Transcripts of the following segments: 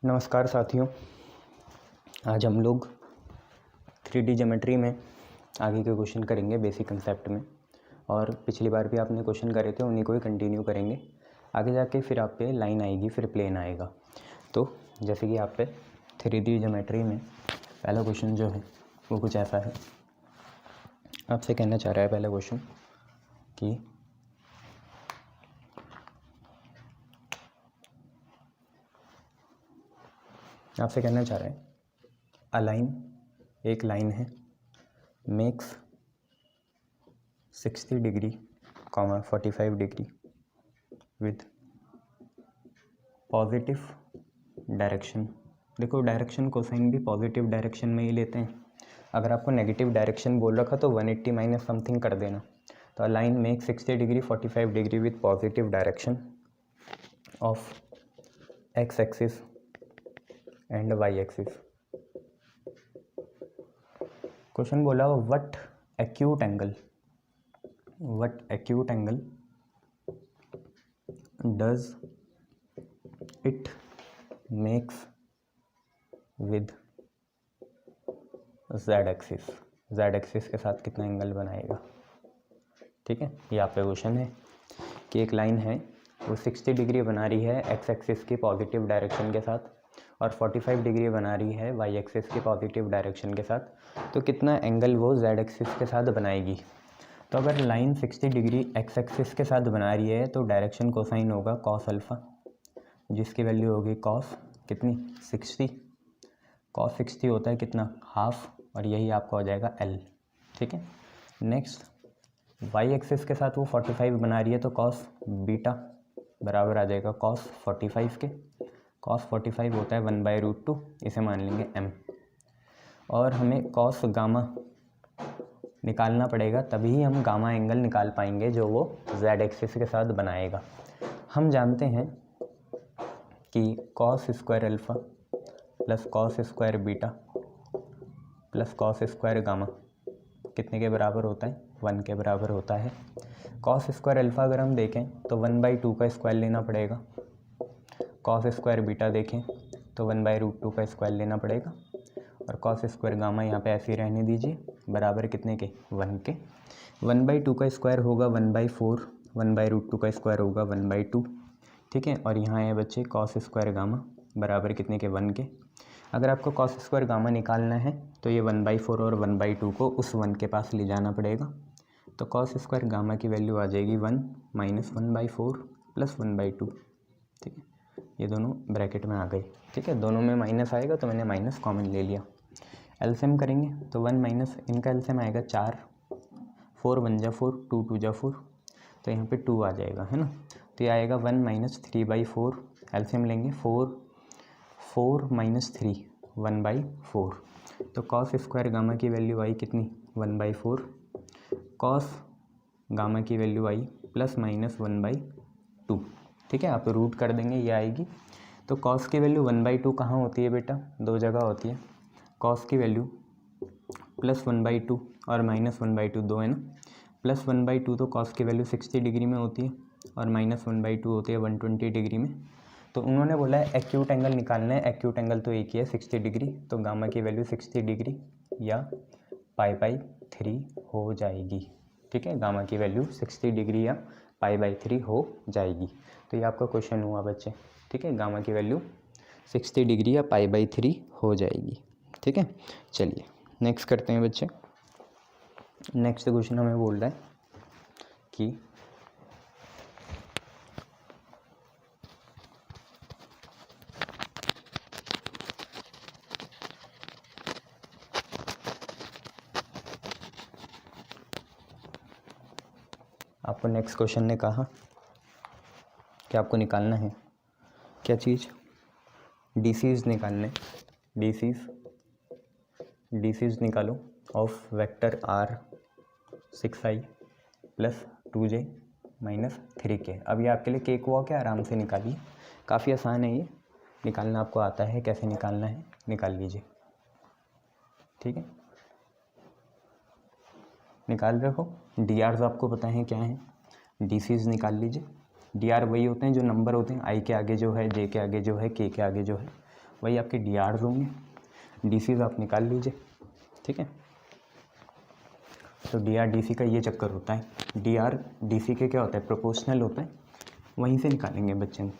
नमस्कार साथियों, आज हम लोग 3D ज्योमेट्री में आगे के क्वेश्चन करेंगे बेसिक कंसेप्ट में। और पिछली बार भी आपने क्वेश्चन करे थे, उन्हीं को ही कंटिन्यू करेंगे। आगे जाके फिर आप पे लाइन आएगी, फिर प्लेन आएगा। तो जैसे कि आप पे 3D ज्योमेट्री में पहला क्वेश्चन जो है वो कुछ ऐसा है। आपसे कहना चाह रहा है पहला क्वेश्चन कि आपसे कहना चाह रहा है अलाइन, एक लाइन है, makes 60 degree, 45 degree with positive direction. देखो, डायरेक्शन कोसाइन भी पॉजिटिव डायरेक्शन में ही लेते हैं। अगर आपको नेगेटिव डायरेक्शन बोल रखा तो 180 माइनस समथिंग कर देना। तो align make 60 degree 45 degree with positive direction of x axis and y axis. Question बोला what acute angle does it makes with z axis के साथ कितना एंगल बनाएगा। ठीक है, ये आप पे क्वेश्चन है कि एक लाइन है वो 60 डिग्री बना रही है एक्स एक्सिस की पॉजिटिव डायरेक्शन के साथ और 45 डिग्री बना रही है वाई एक्सिस की पॉजिटिव डायरेक्शन के साथ, तो कितना एंगल वो जेड एक्सिस के साथ बनाएगी। तो अगर लाइन 60 डिग्री एक्स एक्सिस के साथ बना रही है तो डायरेक्शन कोसाइन होगा कॉस अल्फ़ा, जिसकी वैल्यू होगी कॉस कितनी 60। कॉस 60 होता है कितना हाफ, और यही आपका हो जाएगा एल। ठीक है, नेक्स्ट वाई एक्सिस के साथ वो 45 बना रही है तो कॉस बीटा बराबर आ जाएगा कॉस 45 के। कॉस 45 होता है 1/√2, इसे मान लेंगे m। और हमें कॉस गामा निकालना पड़ेगा, तभी हम गामा एंगल निकाल पाएंगे जो वो z एक्सिस के साथ बनाएगा। हम जानते हैं कि cos square alpha plus cos square beta plus cos square gamma कितने के बराबर होता है, 1 के बराबर होता है। कॉस स्क्वायर अल्फ़ा अगर हम देखें तो 1/2 का स्क्वायर लेना पड़ेगा। कॉस स्क्वायर बीटा देखें तो 1/√2 का स्क्वायर लेना पड़ेगा। और कॉस स्क्वायर गामा यहाँ पे ऐसे ही रहने दीजिए, बराबर कितने के 1 के। 1/2 का स्क्वायर होगा 1/4, 1/√2 का स्क्वायर होगा 1/2। ठीक है, और यहाँ है बच्चे कॉस स्क्वायर गामा बराबर कितने के 1 के। अगर आपको कॉस स्क्वायर गामा निकालना है तो ये 1/4 और 1/2 को उस 1 के पास ले जाना पड़ेगा। तो कॉस स्क्वायर गामा की वैल्यू आ जाएगी 1 माइनस 1/4 प्लस 1/2। ठीक है, ये दोनों ब्रैकेट में आ गई। ठीक है, दोनों में माइनस आएगा तो मैंने माइनस कॉमन ले लिया। एलसीएम करेंगे तो 1 माइनस इनका एलसीएम आएगा 4, 4 1 जा 4, 2 2 जा 4, तो यहाँ पे 2 आ जाएगा, है ना। तो ये आएगा 1 माइनस 3/4। एलसीएम लेंगे 4 माइनस 3 1/4। तो कॉस स्क्वायर गामा की वैल्यू आई कितनी 1/4, कॉस गामा की वैल्यू आई प्लस माइनस 1/2। ठीक है, आप रूट कर देंगे, ये आएगी। तो कॉस की वैल्यू 1/2 कहाँ होती है बेटा, दो जगह होती है। कॉस की वैल्यू प्लस 1/2 और माइनस 1/2 दो है ना। प्लस 1/2 तो कॉस की वैल्यू 60 डिग्री में होती है और माइनस 1/2 होती है 120 डिग्री में। तो उन्होंने बोला है एक्यूट एंगल निकालना है। एक्यूट एंगल तो एक ही है 60 डिग्री, तो गामा की वैल्यू 60 डिग्री या π/3 हो जाएगी। ठीक है, गामा की वैल्यू 60 डिग्री या π/3 हो जाएगी। तो ये आपका क्वेश्चन हुआ बच्चे। ठीक है, गामा की वैल्यू 60 डिग्री या π/3 हो जाएगी। ठीक है, चलिए नेक्स्ट करते हैं बच्चे। नेक्स्ट क्वेश्चन हमें बोल रहा है कि आपको नेक्स्ट क्वेश्चन ने कहा कि आपको निकालना है क्या चीज़, डीसीज निकालने। डीसीज निकालो of vector r6i plus 2j minus 3k। अब ये आपके लिए केक वॉक है, आराम से निकालिए, काफ़ी आसान है ये निकालना, आपको आता है कैसे निकालना है, निकाल लीजिए। ठीक है, निकाल रखो। डी आर्स आपको पता है क्या है, डीसीज निकाल लीजिए। डी आर वही होते हैं जो नंबर होते हैं, आई के आगे जो है, जे के आगे जो है, के आगे जो है, वही आपके डी आर्स होंगे। डी सीज आप निकाल लीजिए, ठीक है। तो डी आर डी सी का ये चक्कर होता है। डी आर डी सी के क्या होता है, प्रोपोर्शनल होता है, वहीं से निकालेंगे बच्चे ने।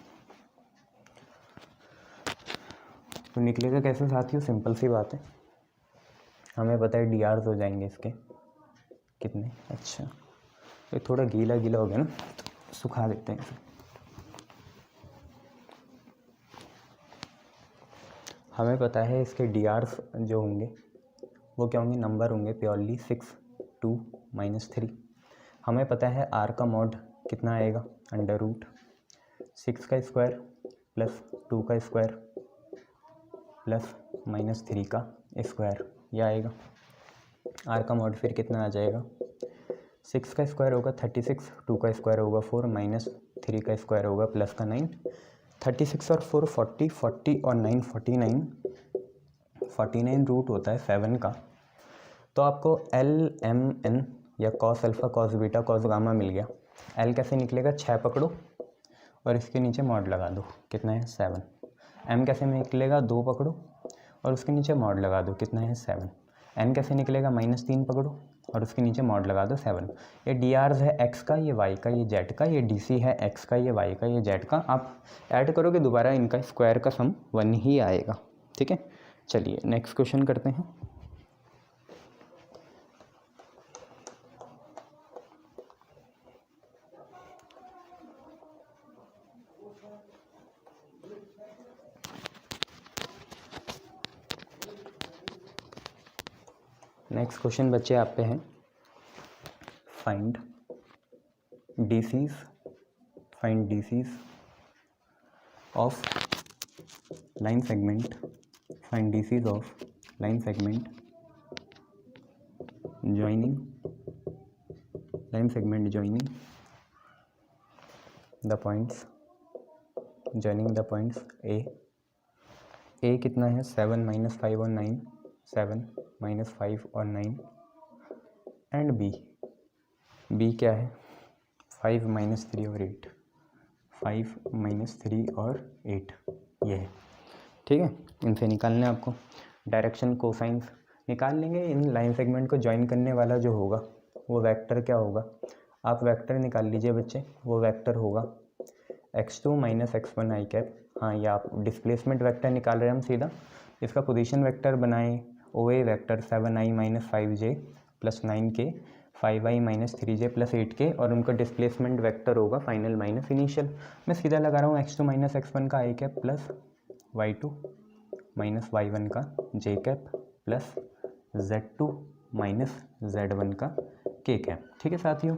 तो निकलेगा कैसे साथियों, सिंपल सी बात है, हमें पता है डी आर्स हो जाएंगे इसके कितने। अच्छा ये थोड़ा गीला गीला हो गया ना, तो सुखा देते हैं इसे। हमें पता है इसके डी आर्स जो होंगे वो क्या होंगे, नंबर होंगे प्योरली 6, 2, -3। हमें पता है आर का मॉड कितना आएगा, √6 का स्क्वायर प्लस 2 का स्क्वायर प्लस -3 का स्क्वायर, यह आएगा। आर का मॉड फिर कितना आ जाएगा, 6 का स्क्वायर होगा 36, 2 का स्क्वायर होगा 4, -3 का स्क्वायर होगा प्लस का 9। 36 और 4 40, 40 और 9 49, 49 रूट होता है 7 का। तो आपको LMN या cos alpha cos beta cos gamma मिल गया। L कैसे निकलेगा, 6 पकड़ो और इसके नीचे मॉड लगा दो, कितना है 7। M कैसे निकलेगा, 2 पकड़ो और उसके नीचे मॉड लगा दो, कितना है 7। N कैसे निकलेगा, -3 पकड़ो और उसके नीचे मॉड लगा दो 7। ये डी आर्स है x का, ये y का, ये z का, ये डी सी है x का, ये y का, ये z का। आप ऐड करोगे दोबारा इनका स्क्वायर का सम 1 ही आएगा, ठीक है। चलिए नेक्स्ट क्वेश्चन करते हैं। नेक्स्ट क्वेश्चन बच्चे आप पे हैं, find DCs of line segment, find DCs of line segment joining the points A कितना है, 7 -5 और 9, 7 -5 और 9, एंड B क्या है, 5 -3 और 8, 5 -3 और 8, ये है, ठीक है। इनसे निकालना है आपको, डायरेक्शन कोसाइंस निकाल लेंगे। इन लाइन सेगमेंट को ज्वाइन करने वाला जो होगा वो वेक्टर क्या होगा, आप वेक्टर निकाल लीजिए बच्चे। वो वेक्टर होगा x2 - x1 i कैप। हाँ, ये आप डिस्प्लेसमेंट वेक्टर निकाल रहे हैं हम सीधा, इसका पोजीशन वेक्टर बनाएं, OA vector 7i - 5j + 9k, 5i - 3j + 8k, और उनका डिस्प्लेसमेंट वेक्टर होगा फाइनल माइनस इनिशियल। मैं सीधा लगा रहा हूँ x2 - x1 का i cap plus y2 - y1 का j cap plus z2 - z1 का k कैप, ठीक है साथियों।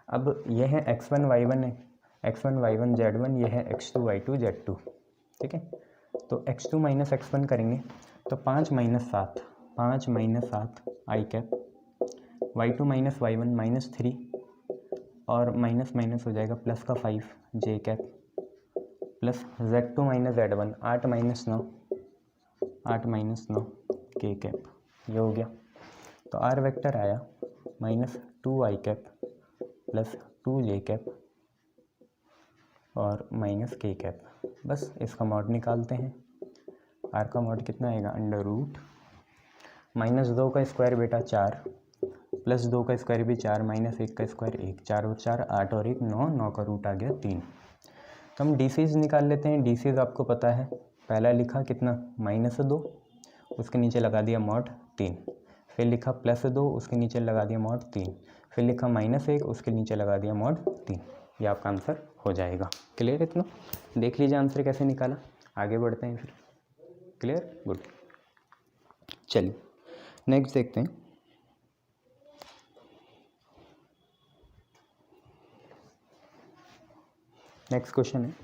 अब ये है x1 y1 है, x1 y1 z1, ये है x2 y2 z2, ठीक है। तो x2 - x1 करेंगे तो 5 - 7, 5 - 7 i कैप, y2 - y1 -3 और माइनस माइनस हो जाएगा प्लस का 5 j cap plus z2 - z1 8 - 9, 8 - 9 k cap, ये हो गया। तो r वेक्टर आया -2i cap plus 2j cap और -k कैप। बस इसका मॉड निकालते हैं। r का मॉड कितना आएगा, -2 का स्क्वायर बेटा 4 प्लस 2 का स्क्वायर भी 4 -1 का स्क्वायर 1, 4 और 4 8 और 1 9, 9 का रूट आ गया 3। तो हम DCs निकाल लेते हैं। DCs आपको पता है, पहला लिखा कितना -2, उसके नीचे लगा दिया मॉड 3, फिर लिखा +2, उसके नीचे लगा दिया मॉड 3, फिर लिखा -1, उसके नीचे लगा दिया मॉड 3। ये आपका आंसर हो जाएगा। क्लियर इतना, देख लीजिए आंसर कैसे निकाला। आगे बढ़ते हैं फिर। Clear, good. चलिए नेक्स्ट देखते हैं। नेक्स्ट क्वेश्चन है,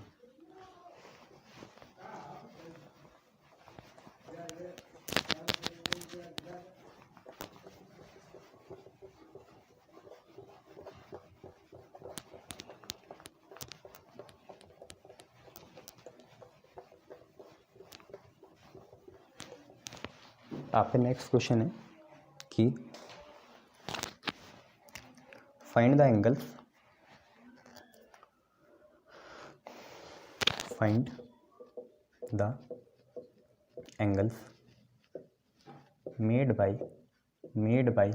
आपका नेक्स्ट क्वेश्चन है कि find the angles, find the angles made by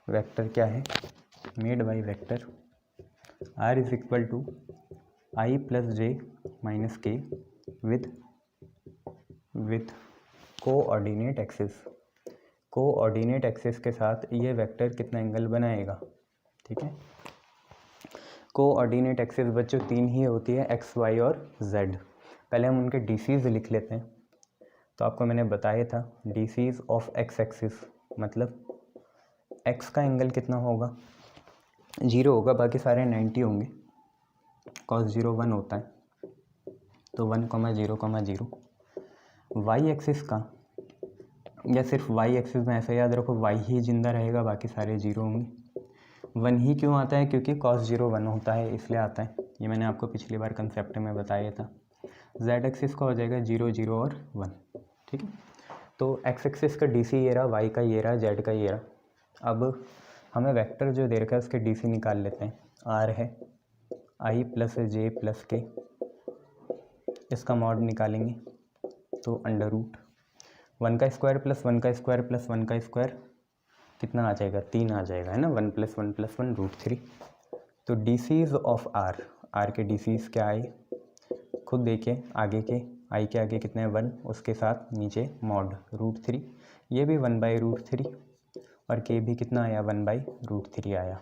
vector क्या है, made by vector r is equal to i plus j minus k with coordinate axis के साथ ये वेक्टर कितना एंगल बनाएगा। ठीक है, कोऑर्डिनेट एक्सिस बच्चों 3 ही होती है, x, y और z। पहले हम उनके डीसीज लिख लेते हैं। तो आपको मैंने बताया था डीसीज ऑफ x एक्सिस मतलब x का एंगल कितना होगा, 0 होगा, बाकी सारे 90 होंगे। cos 0 1 होता है, तो 1, 0, 0। y एक्सिस का, या सिर्फ y एक्सिस में ऐसा याद रखो y ही जिंदा रहेगा, बाकी सारे 0 होंगे। 1 ही क्यों आता है, क्योंकि cos 0 1 होता है इसलिए आता है। ये मैंने आपको पिछली बार कंसेप्ट में बताया था। z एक्सिस का हो जाएगा 0, 0 और 1। ठीक है, तो x एक्सिस का DC ये रहा, y का ये रहा, z का ये रहा। अब हमें वेक्टर जो दे रखा है उसके DC निकाल लेते हैं। r है i प्लस जे प्लस के, इसका मॉड निकालेंगे तो अंडर रूट 1 का स्क्वायर प्लस 1 का स्क्वायर प्लस 1 का स्क्वायर कितना आ जाएगा, 3 आ जाएगा, है ना। 1 + 1 + 1 √3। तो डीसीज ऑफ आर के डीसीज क्या आए, खुद देखिए, आगे के आई के आगे कितने हैं 1, उसके साथ नीचे मॉड √3, ये भी 1/√3 और के भी कितना आया 1/√3 आया।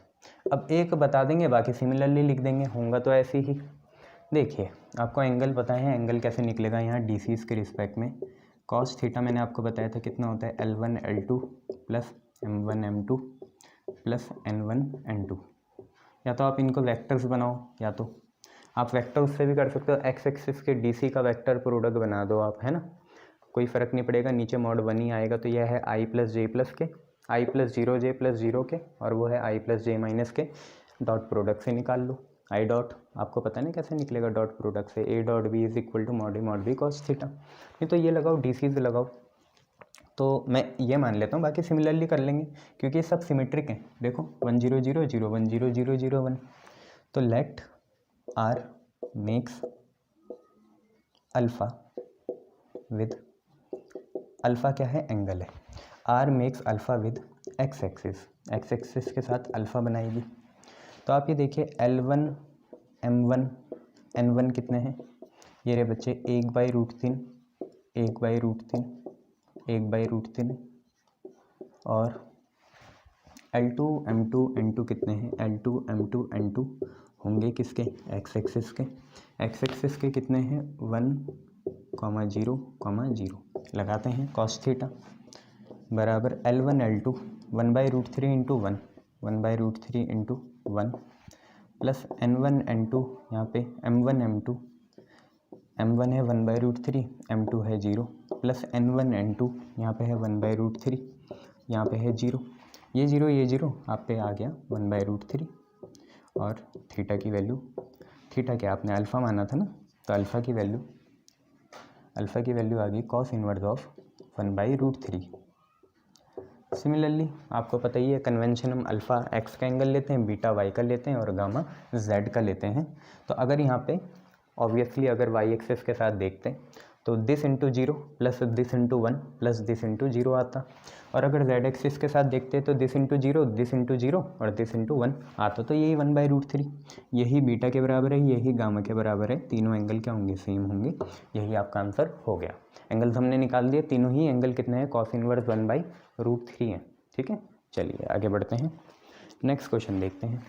अब एक बता देंगे, बाकी सिमिलरली लिख देंगे, होगा तो ऐसे ही। देखिए आपको एंगल पता है, एंगल कैसे निकलेगा यहाँ डीसीज के रिस्पेक्ट में। कॉस थीटा मैंने आपको बताया था कितना होता है, L1 L2 plus M1 M2 plus N1 N2। या तो आप इनको वेक्टर्स बनाओ, या तो आप वेक्टर्स से भी कर सकते हो। एक्स एक्सिस के डीसी का वेक्टर प्रोडक्ट बना दो आप, है ना, कोई फ़र्क नहीं पड़ेगा, नीचे मॉड 1 ही आएगा। तो यह है i प्लस जे प्लस के, i प्लस 0 जे प्लस 0 के, और वो है i प्लस जे माइनस के। डॉट प्रोडक्ट से निकाल लो, आई डॉट आपको पता नहीं कैसे निकलेगा डॉट प्रोडक्ट से, a dot b is equal to mod b cos theta. नहीं तो ये लगाओ, डीसीज लगाओ, तो मैं ये मान लेता हूँ, बाकी सिमिलरली कर लेंगे क्योंकि ये सब सिमेट्रिक हैं। देखो 1 0 0 0 1 0 0 0 1। तो let r makes alpha with, alpha क्या है, एंगल है। R makes alpha with x axis के साथ अल्फ़ा बनाएगी। तो आप ये देखिए L1 M1 N1 कितने हैं, ये रहे बच्चे 1/√3 1/√3 1/√3, और L2 M2 N2 कितने हैं, L2 M2 N2 होंगे किसके, एक्स एक्सिस के कितने हैं 1, 0, 0। लगाते हैं कॉस थीटा बराबर L1 L2 1/√3 × 1 1/√3 × 1 plus N1 N2, यहाँ पे M1 M2, M1 है 1/√3, M2 है 0, प्लस N1 N2, यहाँ पे है 1/√3, यहाँ पे है 0, ये 0 आप पे आ गया 1/√3। और थीटा की वैल्यू, थीटा क्या आपने अल्फ़ा माना था ना, तो अल्फ़ा की वैल्यू आ गई कॉस इनवर्स ऑफ 1/√3। सिमिलरली आपको पता ही है कन्वेंशन, हम अल्फ़ा एक्स का एंगल लेते हैं, बीटा वाई का लेते हैं और गामा जेड का लेते हैं। तो अगर यहाँ पे ऑब्वियसली अगर वाई एक्सिस के साथ देखते हैं तो this into 0 plus this into 1 plus this into 0 आता, और अगर जेड एक्सिस के साथ देखते हैं तो दिस इंटू 0 और दिस इंटू 1 आता। तो यही 1/√3, यही बीटा के बराबर है, यही गामा के बराबर है, तीनों एंगल क्या होंगे, सेम होंगे। यही आपका आंसर हो गया। एंगल्स हमने निकाल दिए, तीनों ही एंगल कितने हैं, कॉस इनवर्स 1/√3 है। ठीक है, चलिए आगे बढ़ते हैं, नेक्स्ट क्वेश्चन देखते हैं।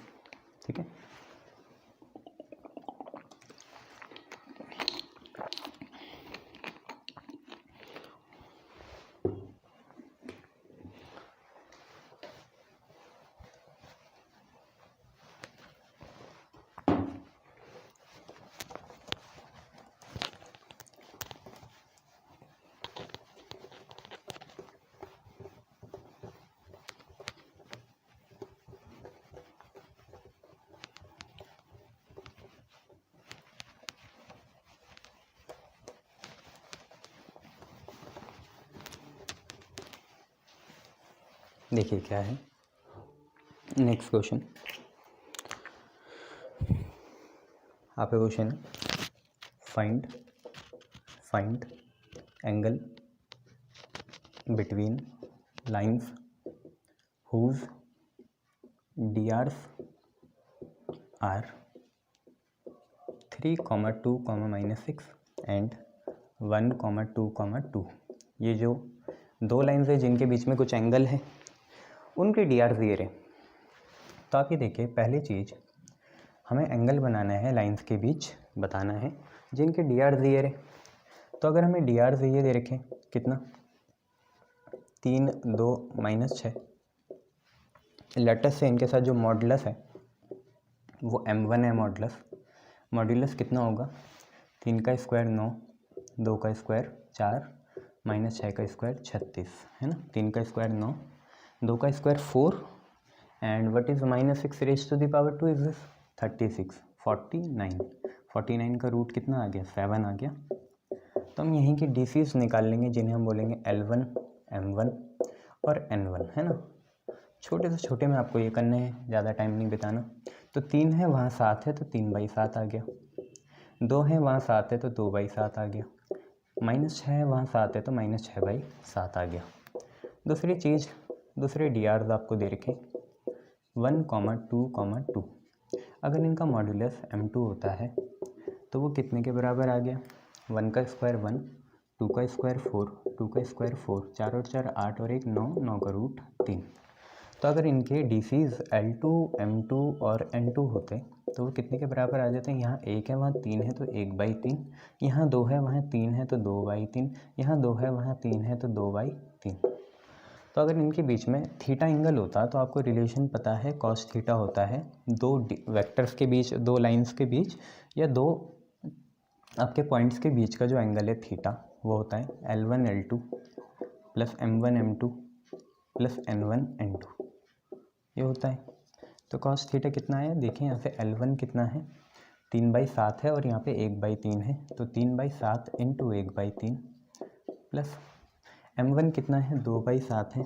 ठीक है, देखिए क्या है नेक्स्ट क्वेश्चन। आपका क्वेश्चन है find find angle between lines whose DRs are 3, 2, -6 and 1, 2, 2। ये जो दो लाइन्स है जिनके बीच में कुछ एंगल है उनके DRs दिए रहे। तो आप ये देखिए, पहली चीज़ हमें एंगल बनाना है, लाइन्स के बीच बताना है जिनके DRs दिए रहे। तो अगर हमें DRs दिए दे रखे कितना 3, 2, -6, लेटस से इनके साथ जो मॉडुलस है वो m1 है। मॉडुलस कितना होगा 3 का स्क्वायर 9, 2 का स्क्वायर 4, -6 का स्क्वायर 36 है ना। 3 का स्क्वायर 9, 2 का square 4 and what is -6 raise to the power 2 is this 36, 49 का रूट कितना आ गया 7 आ गया। तो हम यहीं की DCs निकाल लेंगे जिन्हें हम बोलेंगे L1, M1 और N1 है ना। छोटे से छोटे में आपको ये करने हैं, ज़्यादा टाइम नहीं बिताना। तो 3 है वहाँ 7 है तो 3/7 आ गया। 2 है वहाँ 7 है तो 2/7 आ गया। -6 है वहाँ 7 है तो -6/7 आ गया। दूसरी चीज़, दूसरे DRs आपको दे रखे 1, 2, 2। अगर इनका मॉड्यूलस M2 होता है तो वो कितने के बराबर आ गया 1 का स्क्वायर 1, 2 का स्क्वायर 4, 2 का स्क्वायर 4, 4 और 4 8 और 1 9, 9 का रूट 3। तो अगर इनके DCs L2, M2 और N2 होते तो वो कितने के बराबर आ जाते हैं। यहाँ 1 है वहाँ 3 है तो 1/3, यहाँ 2 है वहाँ 3 है तो 2/3, यहाँ 2 है वहाँ 3 है तो 2/3। तो अगर इनके बीच में थीटा एंगल होता तो आपको रिलेशन पता है cos थीटा होता है दो वेक्टर्स के बीच, दो लाइंस के बीच या दो आपके पॉइंट्स के बीच का जो एंगल है थीटा वो होता है L1 L2 plus M1 M2 plus N1 N2, ये होता है। तो cos थीटा कितना है देखिए, यहाँ से L1 कितना है 3/7 है और यहाँ पे 1/3 है तो 3/7 इंटू 1/3 प्लस M1 कितना है 2/7 है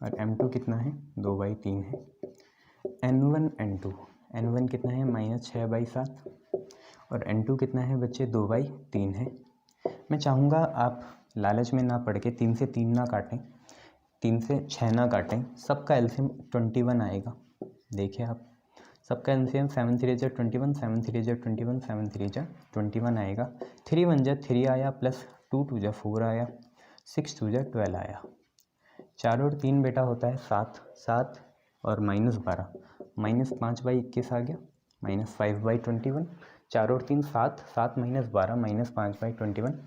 और M2 कितना है 2/3 है। N1 N1 कितना है -6/7 और N2 कितना है बच्चे 2/3 है। मैं चाहूँगा आप लालच में ना पड़ के 3 से 3 ना काटें, 3 से 6 ना काटें, सबका एलसीएम 21 आएगा। देखिए आप, सबका एलसीएम 7 3 जा 21, 7 3 जा 21, 7 3 जा 21 आएगा। 3 1 जा 3 आया प्लस 2 2 जा 4 आया, 6 2 जा 12 आया। 4 और 3 बेटा होता है 7, 7 और -12, -5/21 आ गया, -5/21। 4 और 3 7, 7 -12 -5/21।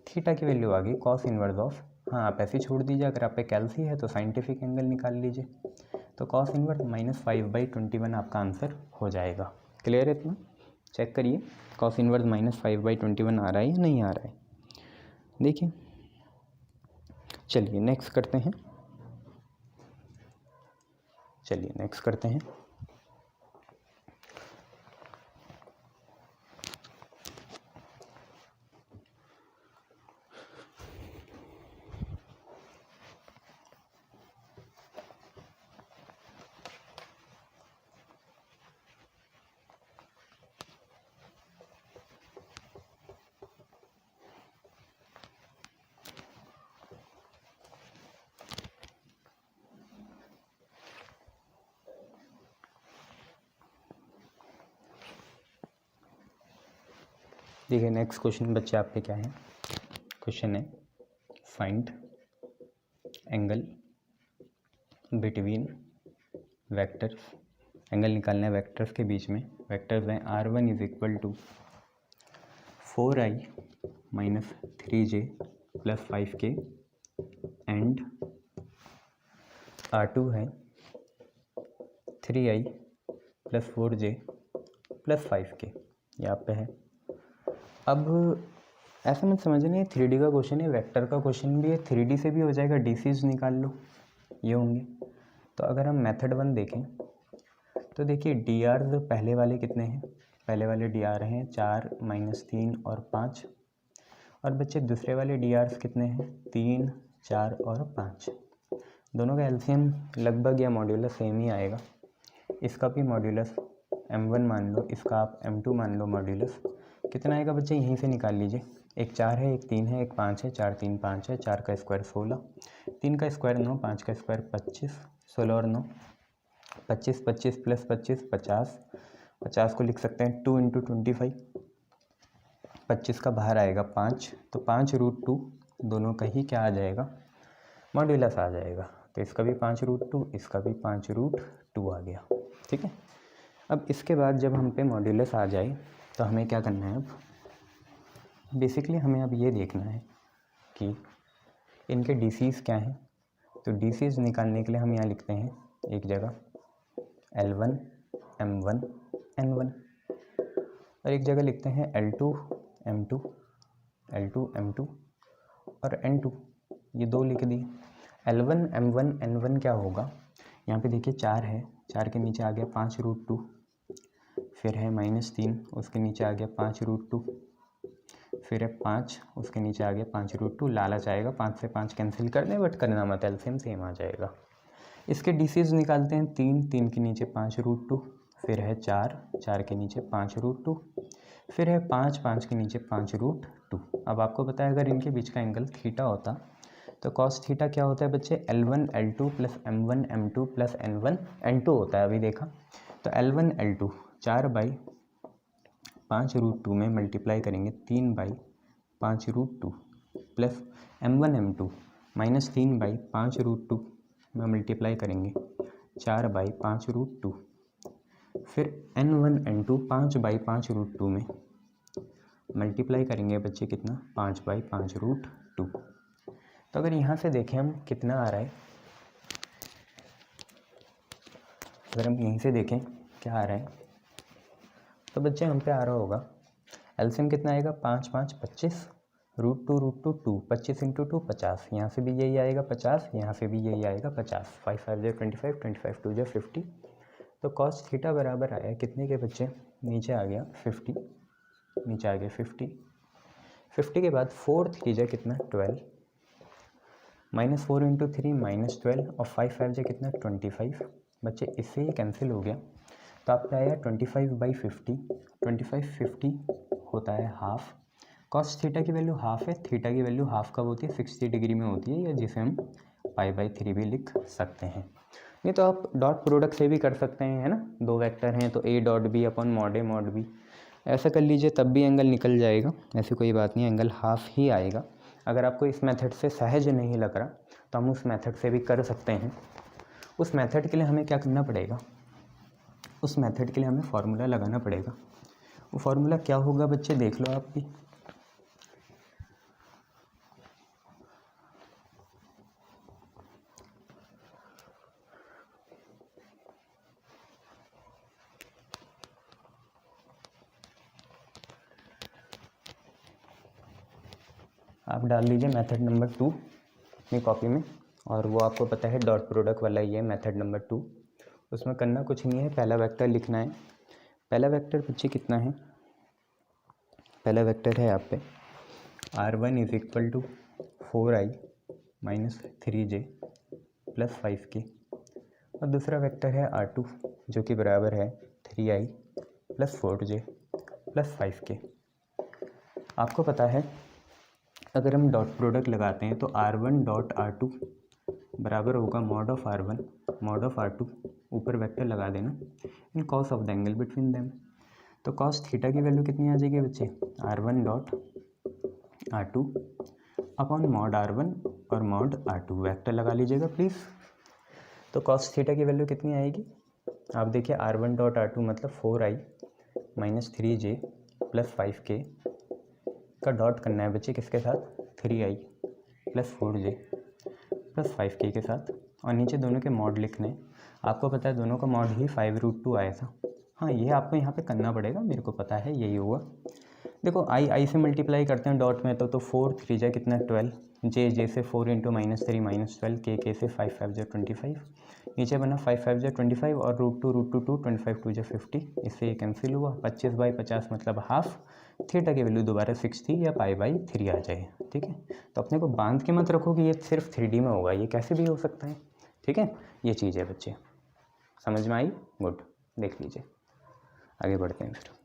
थीटा की वैल्यू आ गई cos इनवर्स ऑफ, हाँ आप ऐसे छोड़ दीजिए, अगर आप पे कैल्सी है तो साइंटिफिक एंगल निकाल लीजिए। तो cos इनवर्स -5/21 आपका आंसर हो जाएगा। क्लियर है इतना? चेक करिए cos इनवर्स -5/21 आ रहा है या नहीं आ रहा है, देखिए। चलिए नेक्स्ट करते हैं, देखिए नेक्स्ट क्वेश्चन बच्चे आपके क्या है। क्वेश्चन है find angle between vectors, angle निकालना है वेक्टर्स के बीच में। वेक्टर्स हैं R1 = 4i - 3j + 5k and R2 है 3i + 4j + 5k, यहाँ पे है। अब ऐसा मत समझना ये 3D का क्वेश्चन है, वेक्टर का क्वेश्चन भी है, 3D से भी हो जाएगा, DCs निकाल लो, ये होंगे। तो अगर हम मेथड 1 देखें तो देखिए DRs पहले वाले कितने हैं, पहले वाले DR हैं 4 -3 और 5, और बच्चे दूसरे वाले DRs कितने हैं 3 4 और 5। दोनों का एलसीएम लगभग या मॉड्यूलस सेम ही आएगा। इसका भी मॉड्यूलस M1 मान लो, इसका आप M2 मान लो, मॉड्यूलस कितना आएगा बच्चे, यहीं से निकाल लीजिए। एक 4 है, एक 3 है, एक 5 है, 4 3 5 है, 4 का स्क्वायर 16, 3 का स्क्वायर 9, 5 का स्क्वायर 25, 16 और 9 25, 25 प्लस 25 50, 50 को लिख सकते हैं 2 × 25, 25 का बाहर आएगा 5, तो 5√2 दोनों का ही क्या आ जाएगा, मॉड्यूलस आ जाएगा। तो इसका भी 5√2, इसका भी 5√2 आ गया। ठीक है, अब इसके बाद जब हम पे मॉड्यूलस आ जाए तो हमें क्या करना है, अब बेसिकली हमें अब ये देखना है कि इनके डीसीज क्या हैं। तो डीसीज निकालने के लिए हम यहाँ लिखते हैं एक जगह L1 M1 N1 और एक जगह लिखते हैं L2 M2 L2 M2 और N2, ये 2 लिख दिए। L1 M1 N1 क्या होगा, यहाँ पे देखिए 4 है, 4 के नीचे आ गया 5√2, फिर है -3, उसके नीचे आ गया 5√2, फिर है 5, उसके नीचे आ गया 5√2। लालच आएगा 5 से 5 कैंसिल कर दें, बट करना मत, एलसीएम सेम आ जाएगा। इसके डीसीज निकालते हैं 3, 3 के नीचे 5√2, फिर है 4, 4 के नीचे 5√2, फिर है 5, 5 के नीचे 5√2। अब आपको पता है अगर इनके बीच का एंगल थीटा होता तो कॉस थीटा क्या होता है बच्चे, L1 L2 plus M1 M2 plus N1 N2 होता है। अभी देखा तो L1 L2 4/5√2 में मल्टीप्लाई करेंगे 3/5√2 प्लस M1 M2 -3/5√2 में मल्टीप्लाई करेंगे 4/5√2, फिर N1 N2 5/5√2 में मल्टीप्लाई करेंगे बच्चे कितना, 5/5√2। तो अगर यहाँ से देखें हम कितना आ रहा है, अगर हम यहीं से देखें क्या आ रहा है, तो बच्चे हम पे आ रहा होगा एलसीएम कितना आएगा, 5 5 25, √2 2, 25 × 2 50, यहाँ से भी यही आएगा 50, यहाँ से भी यही आएगा 50, 5 5 जो 25, 25 2 जो 50। तो कॉस थीटा बराबर आया कितने के बच्चे, नीचे आ गया 50, नीचे आ गया 50, 50 के बाद 4 3 कितना 12, -4 × 3 -12 और 5 5 जो कितना 25। बच्चे इससे ये कैंसिल हो गया, तो आपका आया 25/50, 25/50 होता है हाफ। कॉस थीटा की वैल्यू हाफ है, थीटा की वैल्यू हाफ कब होती है, 60 डिग्री में होती है, या जिसे हम π/3 भी लिख सकते हैं। नहीं तो आप डॉट प्रोडक्ट से भी कर सकते हैं, है ना, 2 वेक्टर हैं तो A.B upon mod A mod B ऐसा कर लीजिए, तब भी एंगल निकल जाएगा, ऐसी कोई बात नहीं, एंगल हाफ ही आएगा। अगर आपको इस मेथड से सहज नहीं लग रहा तो हम उस मेथड से भी कर सकते हैं। उस मेथड के लिए हमें क्या करना पड़ेगा, उस मेथड के लिए हमें फार्मूला लगाना पड़ेगा। वो फार्मूला क्या होगा बच्चे, देख लो आप भी। आप डाल दीजिए मेथड नंबर 2 अपनी कॉपी में, और वो आपको पता है डॉट प्रोडक्ट वाला ये मेथड नंबर 2। उसमें करना कुछ नहीं है, पहला वेक्टर लिखना है। पहला वेक्टर बच्चे कितना है, पहला वेक्टर है आप पे R1 = 4i - 3j + 5k, और दूसरा वेक्टर है R2 जो कि बराबर है 3i + 4j + 5k। आपको पता है अगर हम डॉट प्रोडक्ट लगाते हैं तो R1 डॉट R2 बराबर होगा mod of R1 mod of R2, ऊपर वेक्टर लगा देना, in cos of the angle between them. तो कॉस थीटा की वैल्यू कितनी आ जाएगी बच्चे, R1 dot R2 upon mod R1 और mod R2, वेक्टर लगा लीजिएगा प्लीज़। तो कॉस थीटा की वैल्यू कितनी आएगी, आप देखिए R1 डॉट R2 मतलब 4i - 3j + 5k का डॉट करना है बच्चे किसके साथ, 3i + 4j + 5k के साथ, और नीचे दोनों के मॉड लिखने हैं। आपको पता है दोनों का मॉड ही 5√2 आया था। हाँ, ये आपको यहाँ पे करना पड़ेगा, मेरे को पता है यही होगा। देखो आई से मल्टीप्लाई करते हैं डॉट में, तो 4 3 कितना 12, जे से 4 × -3 -12, के से 5 5 जो 25, नीचे बना 5 5 जो 25 और √2 2 25 2 जो 50, इससे ये कैंसिल हुआ। 25/50 मतलब हाफ, थीटा की वैल्यू दोबारा 60 या π/3 आ जाए। ठीक है, तो अपने को बांध के मत रखो कि ये सिर्फ 3D में होगा, ये कैसे भी हो सकता है। ठीक है, ये चीज़ है बच्चे, समझ में आई, गुड, देख लीजिए, आगे बढ़ते हैं फिर।